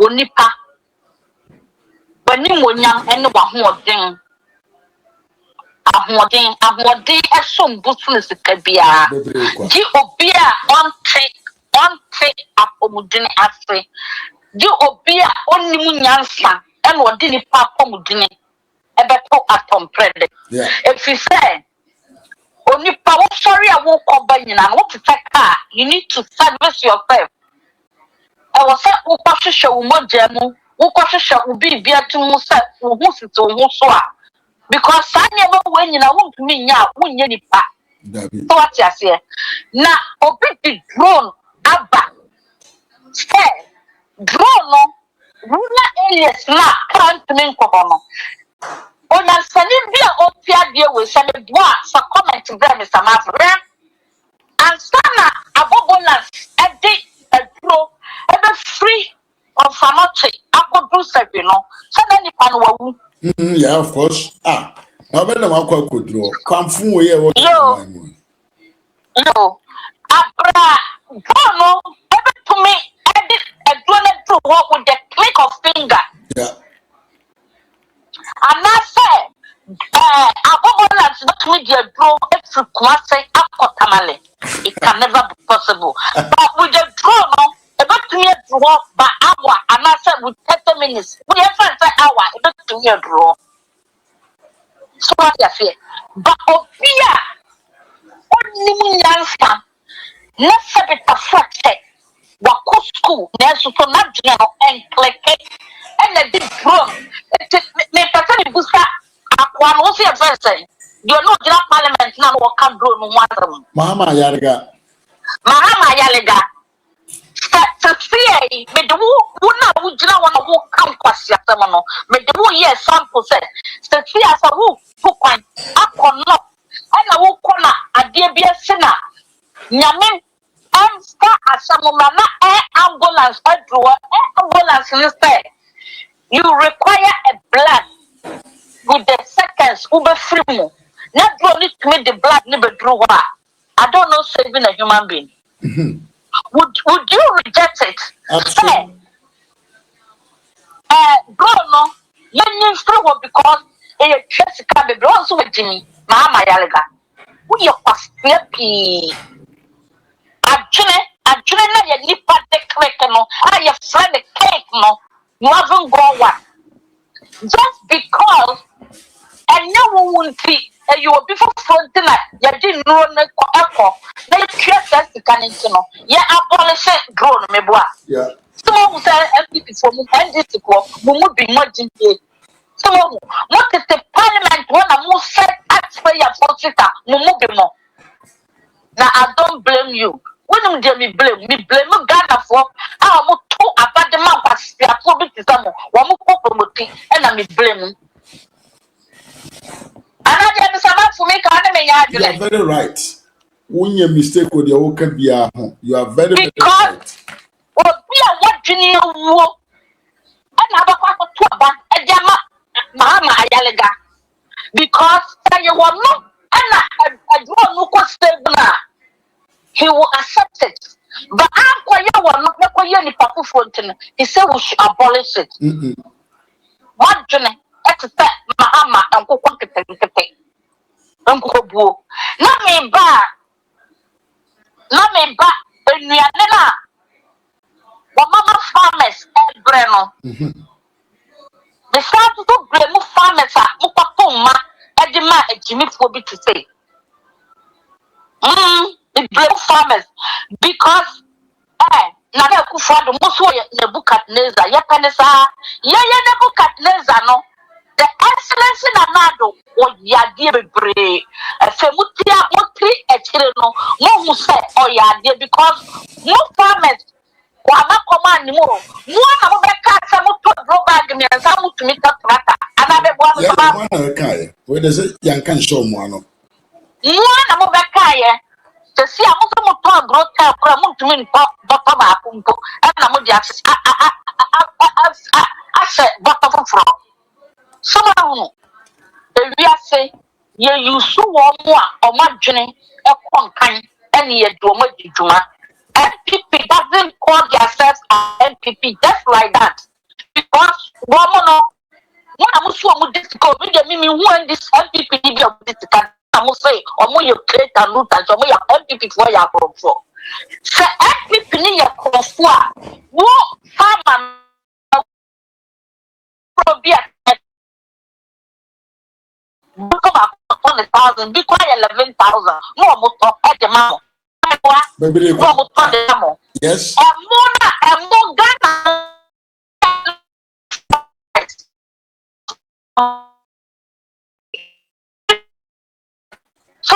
onipa wani monyam ene wahoden ahoden esom busunu sika bia di obi a onte apomudene ase di obi a onimu nyansa ene odi nipa apomudene ebeto atomprede efise onipa wo sorry a wo koba nyina no to take car you need to service yourself I was say wo kwahwehwe wo mojamu wo kwahwehwe wo bibia tumu say wo hu sito wo so a because sanya ma wo nyina wo ntumi nya wo nye nipa so what you say na obi di drone aba say drone no ruler alias na can't mean kobono ona sani bia opia die we say me boa sa comment there Mr. Mafre and sana abobolas edi adro ebe free of anoche akodu sebi no sana nipa no wawu yeah, of course. Now when I'm quite good draw, come from where what yo abra no ebe to me edit a drone to work with the click of finger. Yeah. And I say abobolas not me the draw if you say akotamale. It can never be possible. But with the drone no about to me draw by hour and I said with 30 minutes. We have say hour about to me draw. So what you say? But Opia only nyansa na sabita fate wako school na so na dwena and click and the drone me person busa akwa no say person you know the parliament na no can drone no one Mahama Yalega see me do na wo gina wona wo kan kwase asem no me do ye sample say see asa wo kwan akono ana wo kona ade bia se na nyame amsta asamoma na ambulance ambulance instead you require a blood with the seconds ube free mo na do need to make the blood ni be through wa I don't know saving a human being. Would you reject it? Absolutely. Bruno, you need to because a Jessica be also with Jimmy, Mahama Yalega. We are happy. Actually, you need to take no. I have friend the cake no. You haven't gone one. Just because and no one will see you will be for something like you didn't know no echo. They just the canning no. Yeah, abolish drone me boy. Yeah. Some who say MPP for me and this will be more jinky. So what is the parliament when I move set taxpayer for sister no more. Now I don't blame you. When you me blame Ghana for I am too about the man was the appropriate example. One more promoting and I me blame. You are very right. When you mistake with your work, you are very right. Because we are watching you and have a to about a jama Mahama Ayalega. Because you will not and I don't know what's the he will accept it. But I'm quite not any papu fontaine. He said we should abolish it. What journey? That's Mahama and go Uncle Boo. Not me back. And we are never. Mama farmers and Breno. The start to Breno farmers are Upapuma and the man at Jimmy Fobi to say. The Breno farmers because now they could find the most way the book at Neza. Yakanesa, the book at Neza no. The excellence in Anado or Yadia Bre, a Femutia, Motri, a Chireno, no who said, oh, Yadia, because no farmers, Wama command more. One of the cats are not to draw back me and some to meet that matter. Another one, where does it? Young can show one. One of the Kaya. To see a Muslim to grow up, to win bottom up, and I'm just I said, bottom from. Someone, we are saying, you so warm or my journey, a quankai, and ye do much juma. MPP doesn't call themselves MPP just like that. Woman, one of us who difficult, me who and this MPP difficult. I must say, or more you create and loot and some more MPP for your for. So MPP in your cross, what farmer be at 1,000, be quiet 11,000, more at the mouth. Yes. And more Ghana. So,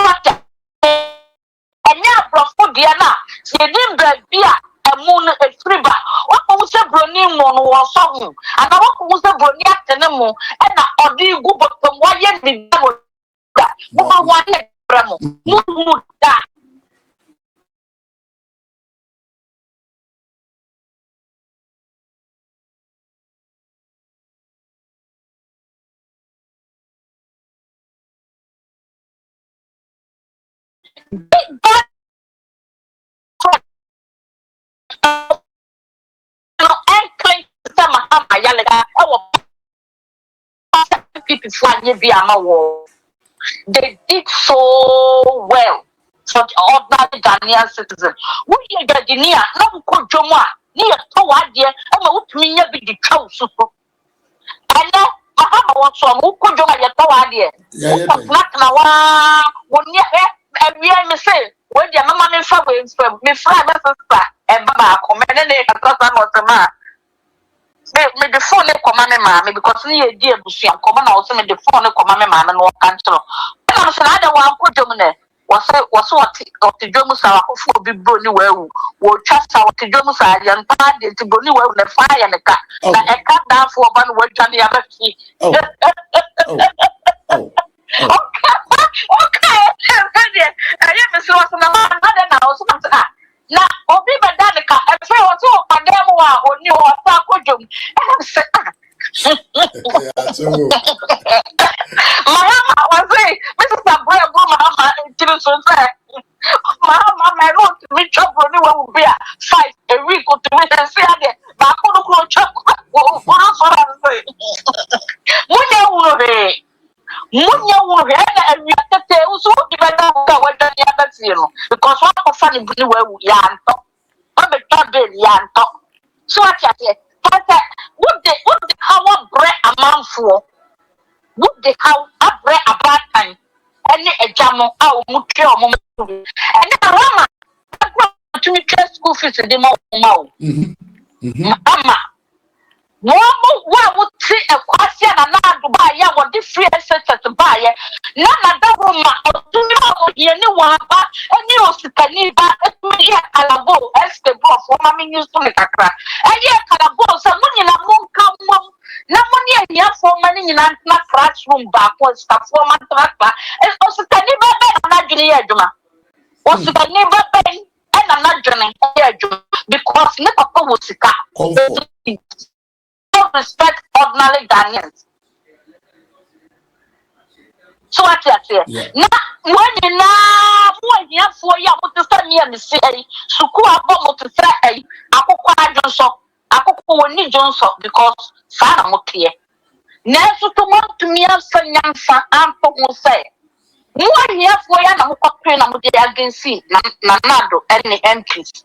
and now, Prophet Diana, you didn't be a moon a friba. What was a brony moon was some, and what was a brony at the moon, and I do go but from 1 year the devil. Woman, 1 year, Bramo, that. They did so well for the ordinary Ghanaian citizen. We are Ghanaian, no Kojoma, near Toward dear, and what me be the cow. And now Mahama wants some who could join your Toward dear. Not now, when you have me say, when your mamma and family from me, fly my sister, and Baba, commanding a cousin or the man. Me the phone command mammy because near dear Bushi and command also me the phone command man and walk cancel. And I said, I don't want to Germany. Was what the Jomusa who be brony well, will trust our Jomusa and party to brony well the fire and the cat. I cut down for one word on the other key. Okay. I never saw some other now, something. Now, Obi Badanica, I feel so Padamwa or new or Sakojum. And I said, Mahama was saying, Mrs. Abraham, Mahama, Mahama, my Lord, reach up for you will be a 5 a week or 2 weeks and say, but I couldn't close up. What else I say? Munya will and you have to tell so what the other zero because one of funny blue yanto. I'm a cabin yanto. So I say, would the how bread a man for? Would the how a bread a bad time? Any a jamo out mutual moment. And then Rama, I go to me school fees in the mouth. One would see a question and not to buy ya what the free assets to buy it. None of the woman or to know you one, and you also can leave back at me at a bow as the boss for mammy used to make a crack. And yet, I bought some money in a monk come mom. No money and yet for money in a classroom backwards, stuff for my tractor, and also can never be an Adriana. Was the neighbor paying and I'm not joining because never was sick. Respect ordinary Ghanaians. So what you say? Now, when you have 4 years, what to say me and say, Suku about to say, Akoko Johnson, Akoko ni Johnson, because Sarah Mokia. Never to want to me and say, Yansa, Ampo say. 1 year 4 years, I'm copying against Nanado and the MPs.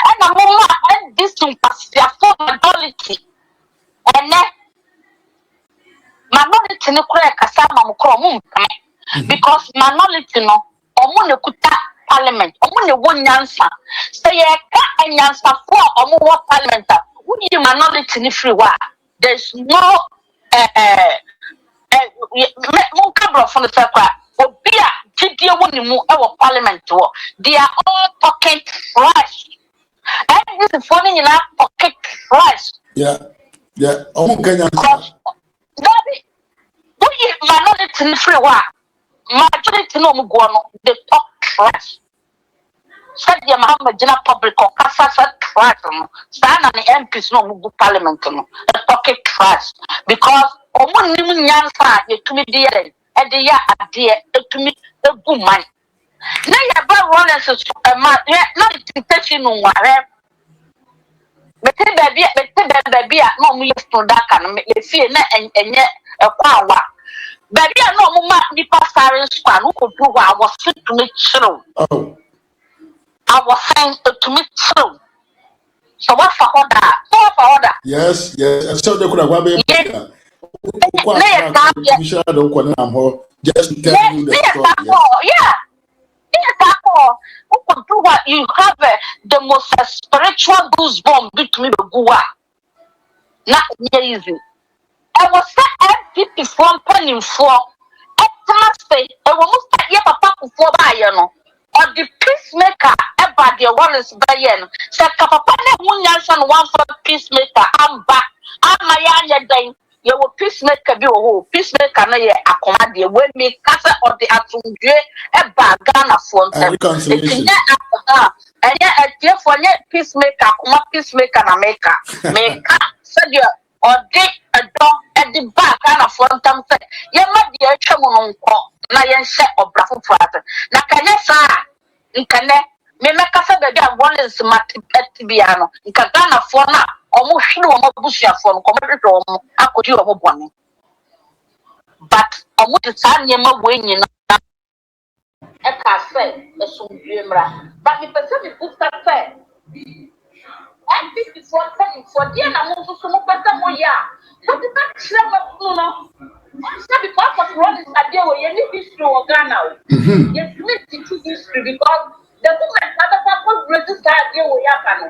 And I'm more and this to pass their full majority. And then minority no correct asama mukro because minority no omo ne kuta parliament omo ne wonyansa say ye ka anyansa for omo wo parliament we minority ni free wa there's no munka bro from the circle obia tidie woni mu e wo parliament wo they are all talking trash and this is funny enough talking trash. Yeah, Kenya. Daddy, we minority free wa. Majority no muguano, they talk trash. Said the Mahama Jina public or Casa said trash. Sana and the MPs no mugu parliament no. They talking trash. Because omo nimu nyansa ye tumi dear and the ya a dear to me the good man. Now you have one as a man, not the no baby no me to that can me see na enye ekwawa baby no mo ma nipa sare squad who could do I was fit to me chill. Oh. I was saying to me chill. So what for order? Yes. I saw the could have been just to tell you the story. Yeah. Who could do what you have the most spiritual goosebump between the Gua. Not easy. I was FPP from penny for at Thursday. I was papa for Bayano or the peacemaker about the one is Bayan. Said Papa one one for peacemaker. I'm back. I'm my day. You will peacemaker be a peacemaker. No, yeah, accommodate when me casa or the Atunje a bagana for reconciliation. And yet, a for net peacemaker, peacemaker, and maker. Said you. Or dig a dog at the back and a front time said, "You might be a chamoon call, Lion set or Bravo Father." Nakayasa, in Cane, Memacasa, the damn one is Matibiano, in Cagana Fona, almost should have Bushia from Commodore, I could you have one. But I would design Yama winning. I can't say, a soon but if a semi book that said, I think it's one thing for dear and I'm also so much better. But the back no. Because of what is a deal with any history or Ghana. Yes, to history because the woman other people register a deal with Yapano.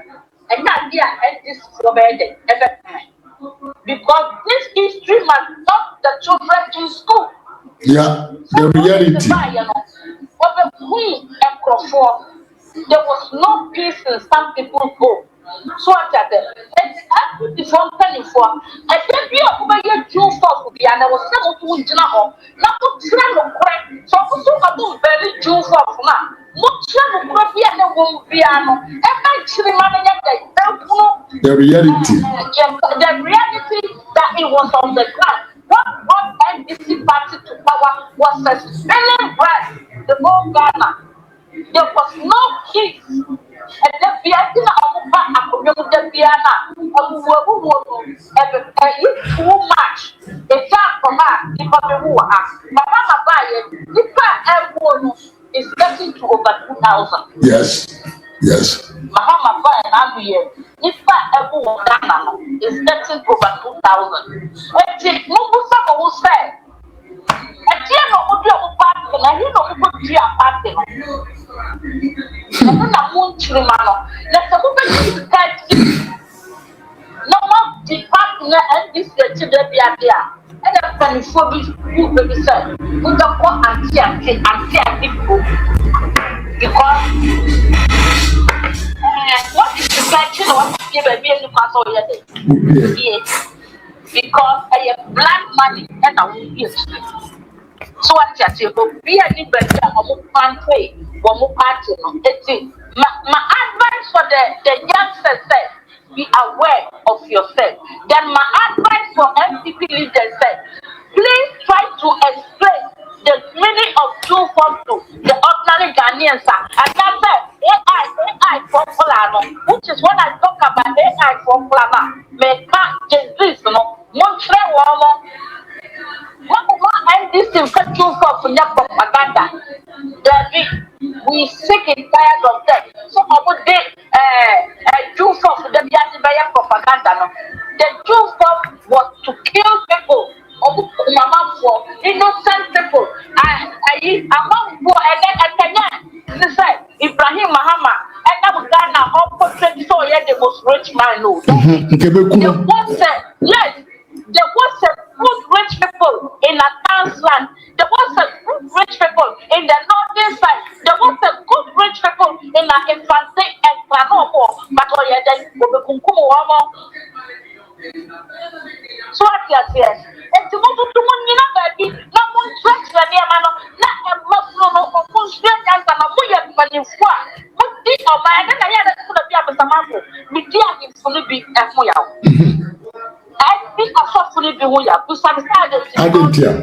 And that dear and this provided every time. Because this history must stop the children in school. Yeah, the reality. There was no peace in some people's home. So that I put this one penny for. I said, "We are over here, Jew for the and I was able to win now. Not to try to crack. So I do very Jew for now. Much of the and the womb piano. And actually, the reality. The reality that it was on the ground. What NDC party to power was a spinning bread, the whole Ghana. There was no peace. And the Biatina of the Biana of too much. A child from her, if I who are Mahama Baye, Nipa is getting to over 2,000. Yes. Mahama Baye and Abuye, Nipa Ghana is getting to over 2,000. And Mubusa who said, a dear no would be a party, and you know, would be a party. And I won't remember. Let the woman catch no more department and this to the idea. And a funny phobia who will be said, with the poor and people. Because what is the question of give a million pass all your day? Because I have black money and I will be. So what you say, be a new better, a more country, one more party. My advice for the youngsters said, be aware of yourself. Then my advice for MPP leaders said, please try to explain the meaning of 242, the ordinary Ghanaians. And that's AI for which is when I talk about AI for Plana. May can't this, Montreal. And this infectious of propaganda. We sick and tired of that. So I would be Jew for the Bianibaya propaganda. The Jew was to kill people for innocent people. Among poor and then say Ibrahim Mahama and Ghana all portrait so yet the most rich man know. Yes. There was a good rich people in a town's land. There was a good rich people in the northern side. There was a good rich people in the infantry and Planopo. But then so what you say? And to move to one, you know, baby, no one trust the near man, not a muscle or full strength and a million money for. But this or my other, I had to be up with some apple. We can't fully be a foil. I think I saw fully be who you are. To some side, I didn't hear.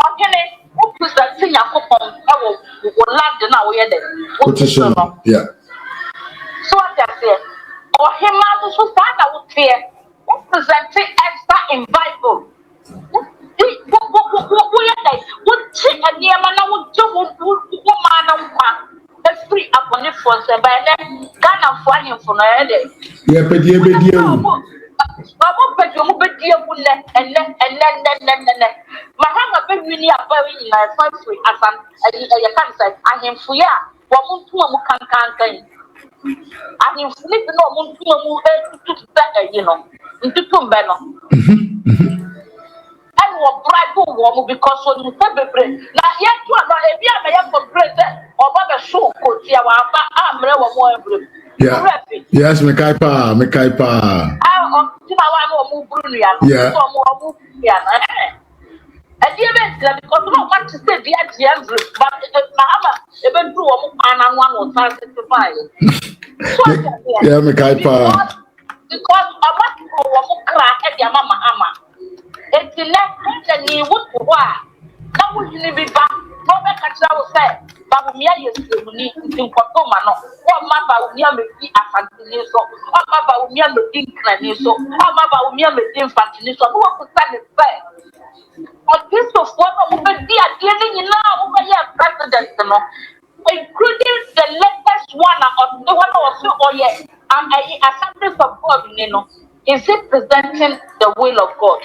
Okay, who presents your coupon? I will land now. We are there. Yeah. So what I say, or him out so far that would fear. What presenting extra in Bible? What chick and near man would do woman the free upon it for the by then Ghana for him for no day. Yeah, but and then Mahama be really a very nice free as an cancer. I am for ya. What can I mean, sleep no you know, into Tumbeno. And what bribe woman because when you pay the bread. Now, yet you are not a beer for bread or the show could see our more. Yes, Mekaipa. Yeah. And the event because no one to say the ATM, but Mahama, even do and one or 35. Yeah, Mekaipa. Because I want to go crack at your mama. It's the next and you would why. Now would you be back? Robert Catchau said, but me, yes, you need to Potomano. What mother near me be a fantineso, or mother near me inclinaso, or mother near me infantineso, who was stand it fair. But this was what would be a dealing now over here, president, including the latest one of the one or so, or yet, and assemblies of God, you know, is it presenting the will of God?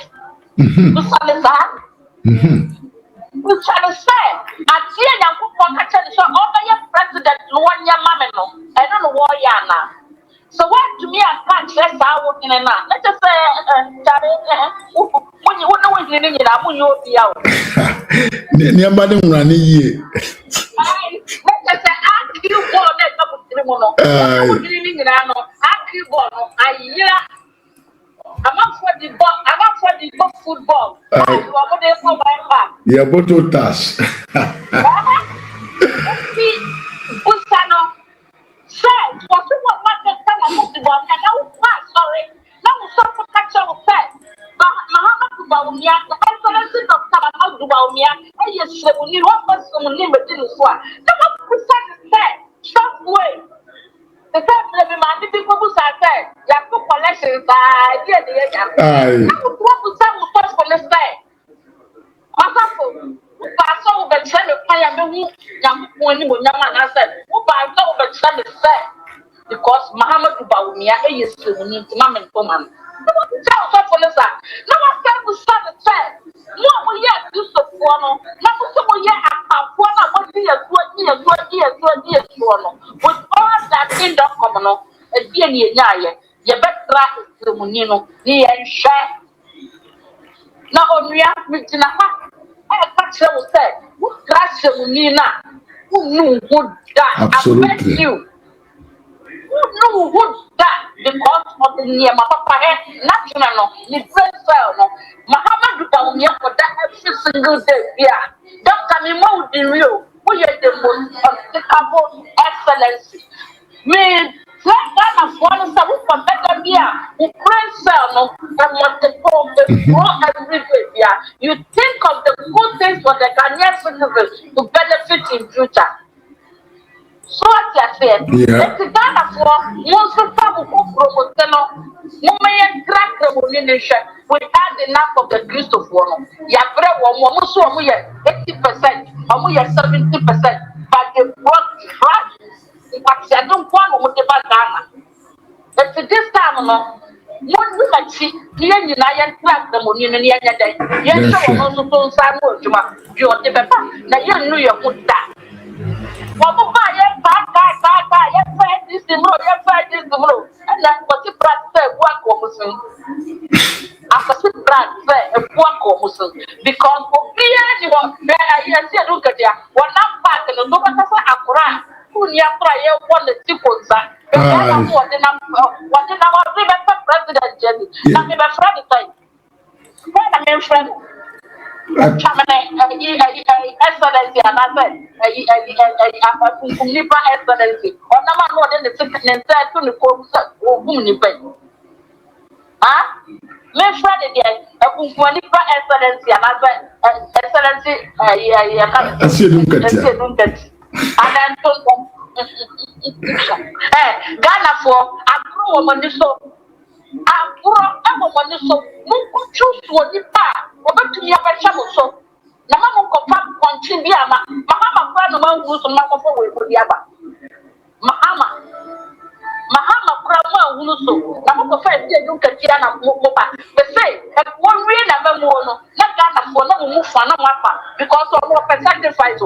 Which I say, I see a young so over your president, one young mamma, I don't know why now. So what to me, I can't say I would in a man. Let us say, when you wouldn't know living in a will be out. Nobody running ye. Let us say, I feel born that I was living in an born, I hear. I'm up for the football. Yeah, but to touch. Usano said, was what the time of the one, and now, sorry, now so for catch up said, but Mahama Baumia, the excellency of Tabama Baumia, and yes, when you want us to name it in the swat. The one said, stop way. The time of the people who said, Yaku collections, I did the I would want to tell you first for the side. Masafu, Paso, but send a fire, young when you said, who by no but send it said, because Muhammad Baumia is to need to Mamma and Coman. Tell her for the side. No one said to start the side. What will yet do so for no? Not so yet at one years, with all that in the common, a dear near you better the Munino, near and share. Now on react in a hat. I said, what crash Munina? Who knew would die? Absolutely. You. Who knew would die because of the near my papa national, the friend fell. Muhammad Baumia for that every single day. Yeah, Dr. Mimo in Rio, we are the most unspeakable excellency. Me. Let us one some from better beer, who friend cell and what the form every day. You think of the good things for the Ghanaian citizens to benefit in future. So what I said, let the Ghana for most of the promotional, woman crack the munition without enough of the Christopher. Yabre one so we are 80%, and we are 70%, but they brought trash. But I don't want to Ghana. But this time, one look at see, the United Club, the money in the other day. Yes, so also told Samuel Juma, you are the papa, that you knew your good dad. What will buy a bye, yes, this the road, and that's what the brat said, one almost. After the brat said, one almost. Because for anyone, I see a look at you, one not back and no matter what I one the people's what the number president Jenny. I'm a friend. When I'm in friend, excellency, and I said, Nipa excellency, or number more than the second and third to the course or whom ah, my friend again, a Nipa excellency, and I said, excellency, I see, and then told them. Ghana for approve money so approve money so no choose what you pa over to your chamo so na mama ko pa kontin bi ama Mahama kwa no man gu so mama for we ko diaba Mahama kwa mo ahunu so na mama fa ti edu katia na mo pa be say one way na memo no na Ghana for no mu fa na mo pa because of no sacrifice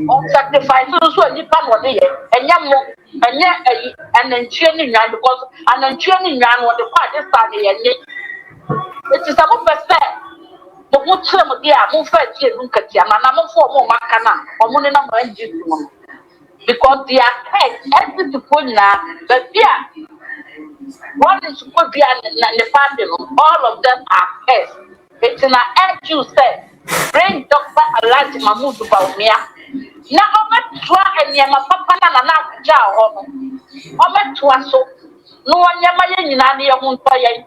on sacrifice so ni pa no de ye enya mo enya anantwie ni nwan because anantwie ni nwan wo de kwa de sta de ye ni it is some percent mo tire mo dia mo fa ti edu katia na mo fo mo maka na o mo ni na mo anji mo because they are head every people na but yeah one is supposed be the family all of them are heads it's in a edge you say bring Dr. Alhaji Mahmood Bawumia na ometwa enyema papa na ja ho no ometwa so no onyema ye nyina na ye ho nto ye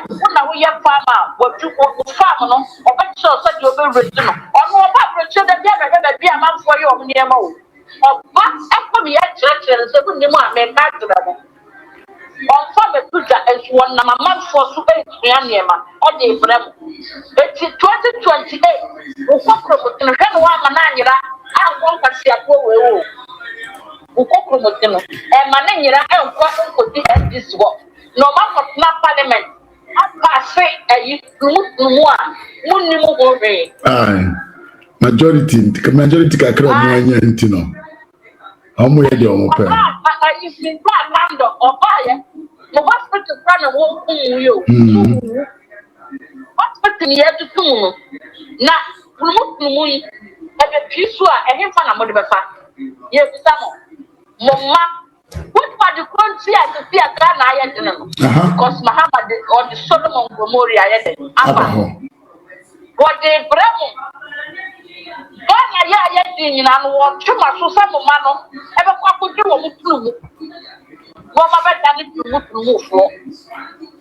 una wo ye farmer wadu farm no obetwa so de obereti no ono oba breche da bia amanfo ye omniema wo oba ekọ bi chere so bu ndimo ameka tura mo on fa me tuja enso na amanfo so etua niema o de ibrem eti 2028 ukokro mutino hwe no wa mananyira anko kwasi apo wewo ukokro mutino mananyira enko nkodi ndis wo no ma na parliament apase ayi numu a munnimu go re majority kakra mu anya ntino omo ye de omo pe isin kwa kando obaye mo hospital kwa na wo kunyo hospital ni yetutu na numu yi ebe pisu a ehimfa na mo de befa ye bisa mo ma what for the country as to see a Ghana aye de no because Mahama or the Solomon Gomori aye de apa what the bremo Ghana ya di nyina no wo twema so sa mo ma no ebe kwa kodi wo mutunu wo ma be da ni tunu fo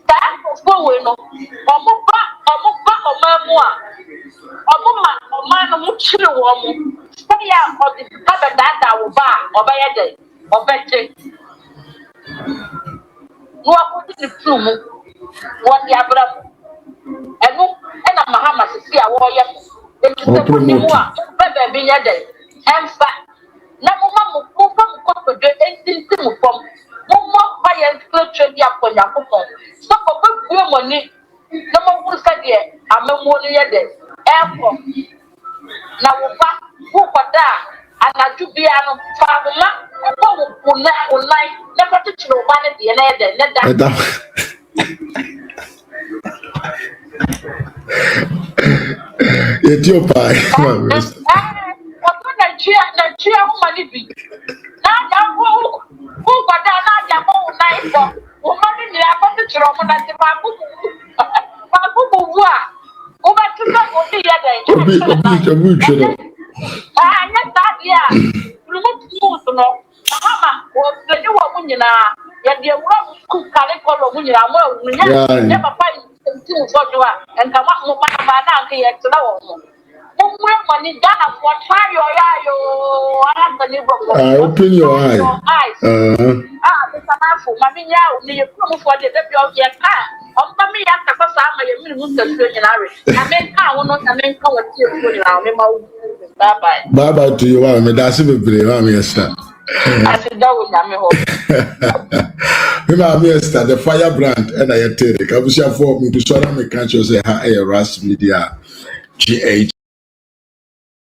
ta fo we no omo ba omamu a oma no mutiri wo mo so ya odi ka be da wo ba obaye de obeche no akodi ni tunu wo di abra enu na Mahama sisi a wo ye bebe bi yede emfa na mo ko de entinti mo pom mo pa ye scripture dia ko yakopon so ko bu mo ni na mo bu sa de amemo no yede efo na wo pa wo koda anaju bia no fa ma ko na online na ko tchiro ba ne de na yede ne da Ethiopia. Nigeria money be. Now that who got that now that who nice for money ni about to throw money na babu over to go be Obi yes that yeah smooth no Mahama was the new one nyina ya de wura school kale kolo nyina mo nya papa nti mo so and come mo ma na nke ye tena wo mo mwe money Ghana for try your open your eyes. Mr. Mafu, mami nya ni ye promo for the baby of your car. Me ya ka sa ma ye mi mu ta so nyinare. Na me ka wo no na me ka wo tie so nyinare me ma wo. Bye bye to you. Wow, me da se bebre ma me esta. Asida wo nya me ho. Me ma me esta the firebrand and I tere. Ka busia for me to so na me kan cho say ha e ras media GH